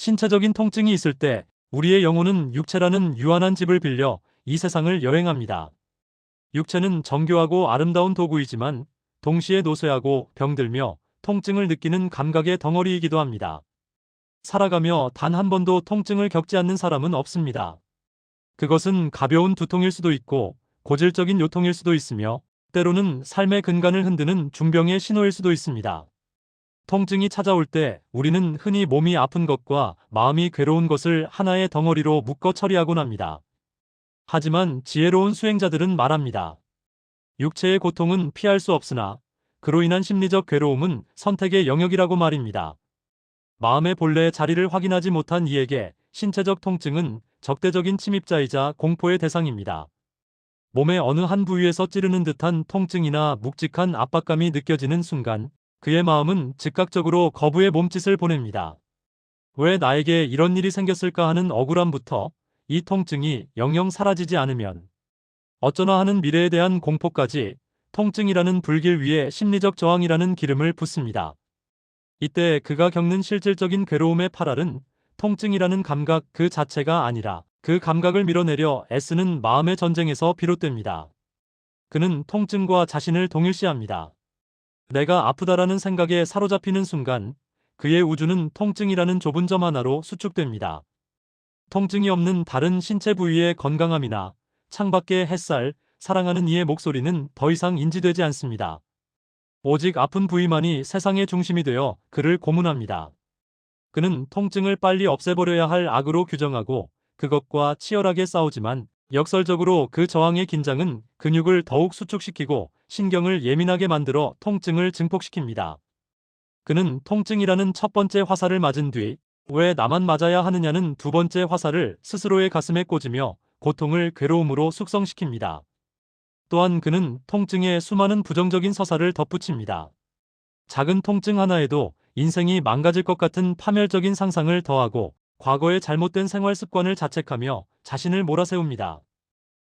신체적인 통증이 있을 때 우리의 영혼은 육체라는 유한한 집을 빌려 이 세상을 여행합니다. 육체는 정교하고 아름다운 도구이지만 동시에 노쇠하고 병들며 통증을 느끼는 감각의 덩어리이기도 합니다. 살아가며 단 한 번도 통증을 겪지 않는 사람은 없습니다. 그것은 가벼운 두통일 수도 있고 고질적인 요통일 수도 있으며 때로는 삶의 근간을 흔드는 중병의 신호일 수도 있습니다. 통증이 찾아올 때 우리는 흔히 몸이 아픈 것과 마음이 괴로운 것을 하나의 덩어리로 묶어 처리하곤 합니다. 하지만 지혜로운 수행자들은 말합니다. 육체의 고통은 피할 수 없으나 그로 인한 심리적 괴로움은 선택의 영역이라고 말입니다. 마음의 본래의 자리를 확인하지 못한 이에게 신체적 통증은 적대적인 침입자이자 공포의 대상입니다. 몸의 어느 한 부위에서 찌르는 듯한 통증이나 묵직한 압박감이 느껴지는 순간 그의 마음은 즉각적으로 거부의 몸짓을 보냅니다. 왜 나에게 이런 일이 생겼을까 하는 억울함부터 이 통증이 영영 사라지지 않으면 어쩌나 하는 미래에 대한 공포까지 통증이라는 불길 위에 심리적 저항이라는 기름을 붓습니다. 이때 그가 겪는 실질적인 괴로움의 파랄은 통증이라는 감각 그 자체가 아니라 그 감각을 밀어내려 애쓰는 마음의 전쟁에서 비롯됩니다. 그는 통증과 자신을 동일시합니다. 내가 아프다라는 생각에 사로잡히는 순간 그의 우주는 통증이라는 좁은 점 하나로 수축됩니다. 통증이 없는 다른 신체 부위의 건강함이나 창밖의 햇살, 사랑하는 이의 목소리는 더 이상 인지되지 않습니다. 오직 아픈 부위만이 세상의 중심이 되어 그를 고문합니다. 그는 통증을 빨리 없애버려야 할 악으로 규정하고 그것과 치열하게 싸우지만 역설적으로 그 저항의 긴장은 근육을 더욱 수축시키고 신경을 예민하게 만들어 통증을 증폭시킵니다. 그는 통증이라는 첫 번째 화살을 맞은 뒤 왜 나만 맞아야 하느냐는 두 번째 화살을 스스로의 가슴에 꽂으며 고통을 괴로움으로 숙성시킵니다. 또한 그는 통증에 수많은 부정적인 서사를 덧붙입니다. 작은 통증 하나에도 인생이 망가질 것 같은 파멸적인 상상을 더하고 과거의 잘못된 생활 습관을 자책하며 자신을 몰아세웁니다.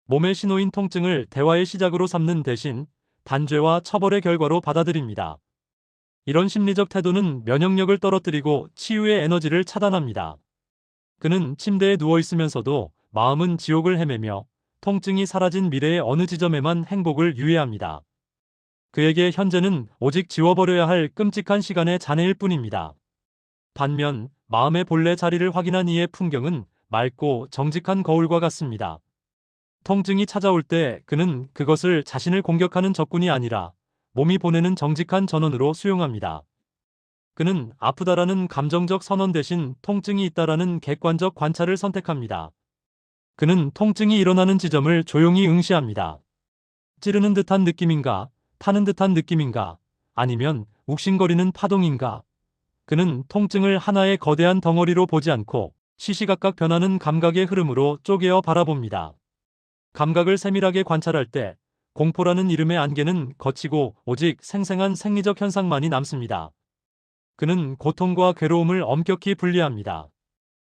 몸의 신호인 통증을 대화의 시작으로 삼는 대신 단죄와 처벌의 결과로 받아들입니다. 이런 심리적 태도는 면역력을 떨어뜨리고 치유의 에너지를 차단합니다. 그는 침대에 누워 있으면서도 마음은 지옥을 헤매며 통증이 사라진 미래의 어느 지점에만 행복을 유예합니다. 그에게 현재는 오직 지워버려야 할 끔찍한 시간의 잔해일 뿐입니다. 반면 마음의 본래 자리를 확인한 이의 풍경은 맑고 정직한 거울과 같습니다. 통증이 찾아올 때 그는 그것을 자신을 공격하는 적군이 아니라 몸이 보내는 정직한 전원으로 수용합니다. 그는 아프다라는 감정적 선언 대신 통증이 있다라는 객관적 관찰을 선택합니다. 그는 통증이 일어나는 지점을 조용히 응시합니다. 찌르는 듯한 느낌인가, 타는 듯한 느낌인가, 아니면 욱신거리는 파동인가. 그는 통증을 하나의 거대한 덩어리로 보지 않고 시시각각 변하는 감각의 흐름으로 쪼개어 바라봅니다. 감각을 세밀하게 관찰할 때 공포라는 이름의 안개는 걷히고 오직 생생한 생리적 현상만이 남습니다. 그는 고통과 괴로움을 엄격히 분리합니다.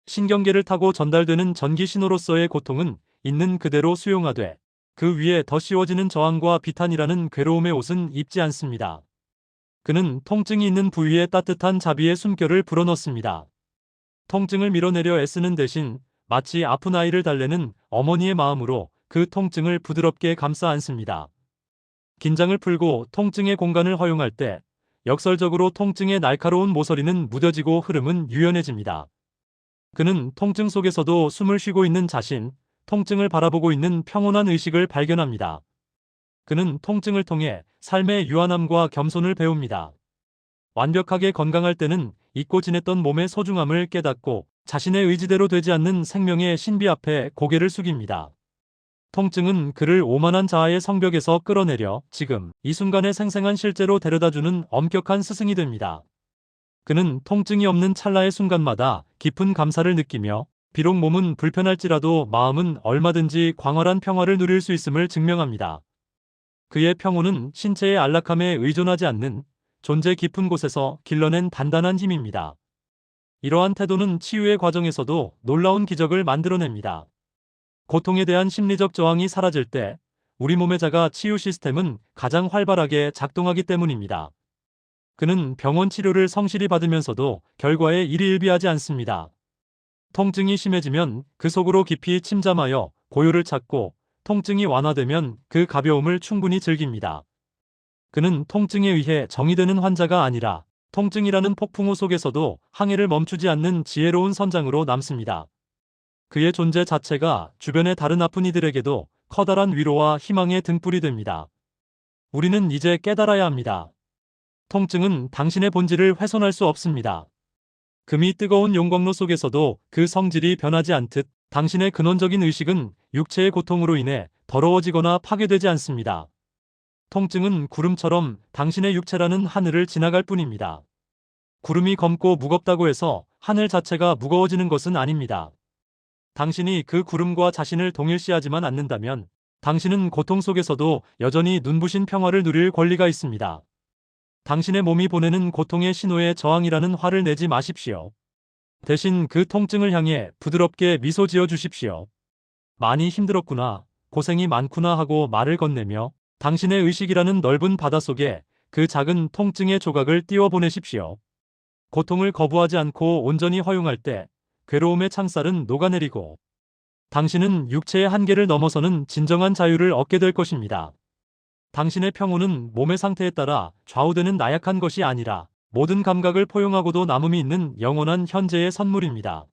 신경계를 타고 전달되는 전기 신호로서의 고통은 있는 그대로 수용하되 그 위에 더 씌워지는 저항과 비탄이라는 괴로움의 옷은 입지 않습니다. 그는 통증이 있는 부위에 따뜻한 자비의 숨결을 불어넣습니다. 통증을 밀어내려 애쓰는 대신 마치 아픈 아이를 달래는 어머니의 마음으로 그 통증을 부드럽게 감싸 안습니다. 긴장을 풀고 통증의 공간을 허용할 때 역설적으로 통증의 날카로운 모서리는 무뎌지고 흐름은 유연해집니다. 그는 통증 속에서도 숨을 쉬고 있는 자신, 통증을 바라보고 있는 평온한 의식을 발견합니다. 그는 통증을 통해 삶의 유한함과 겸손을 배웁니다. 완벽하게 건강할 때는 잊고 지냈던 몸의 소중함을 깨닫고 자신의 의지대로 되지 않는 생명의 신비 앞에 고개를 숙입니다. 통증은 그를 오만한 자아의 성벽에서 끌어내려 지금 이 순간의 생생한 실제로 데려다주는 엄격한 스승이 됩니다. 그는 통증이 없는 찰나의 순간마다 깊은 감사를 느끼며 비록 몸은 불편할지라도 마음은 얼마든지 광활한 평화를 누릴 수 있음을 증명합니다. 그의 평온은 신체의 안락함에 의존하지 않는 존재 깊은 곳에서 길러낸 단단한 힘입니다. 이러한 태도는 치유의 과정에서도 놀라운 기적을 만들어냅니다. 고통에 대한 심리적 저항이 사라질 때 우리 몸의 자가 치유 시스템은 가장 활발하게 작동하기 때문입니다. 그는 병원 치료를 성실히 받으면서도 결과에 일희일비하지 않습니다. 통증이 심해지면 그 속으로 깊이 침잠하여 고요를 찾고 통증이 완화되면 그 가벼움을 충분히 즐깁니다. 그는 통증에 의해 정의되는 환자가 아니라 통증이라는 폭풍우 속에서도 항해를 멈추지 않는 지혜로운 선장으로 남습니다. 그의 존재 자체가 주변의 다른 아픈 이들에게도 커다란 위로와 희망의 등불이 됩니다. 우리는 이제 깨달아야 합니다. 통증은 당신의 본질을 훼손할 수 없습니다. 금이 뜨거운 용광로 속에서도 그 성질이 변하지 않듯 당신의 근원적인 의식은 육체의 고통으로 인해 더러워지거나 파괴되지 않습니다. 통증은 구름처럼 당신의 육체라는 하늘을 지나갈 뿐입니다. 구름이 검고 무겁다고 해서 하늘 자체가 무거워지는 것은 아닙니다. 당신이 그 구름과 자신을 동일시하지만 않는다면 당신은 고통 속에서도 여전히 눈부신 평화를 누릴 권리가 있습니다. 당신의 몸이 보내는 고통의 신호에 저항이라는 화를 내지 마십시오. 대신 그 통증을 향해 부드럽게 미소 지어 주십시오. 많이 힘들었구나, 고생이 많구나 하고 말을 건네며 당신의 의식이라는 넓은 바닷속에 그 작은 통증의 조각을 띄워 보내십시오. 고통을 거부하지 않고 온전히 허용할 때 괴로움의 창살은 녹아내리고 당신은 육체의 한계를 넘어서는 진정한 자유를 얻게 될 것입니다. 당신의 평온은 몸의 상태에 따라 좌우되는 나약한 것이 아니라 모든 감각을 포용하고도 남음이 있는 영원한 현재의 선물입니다.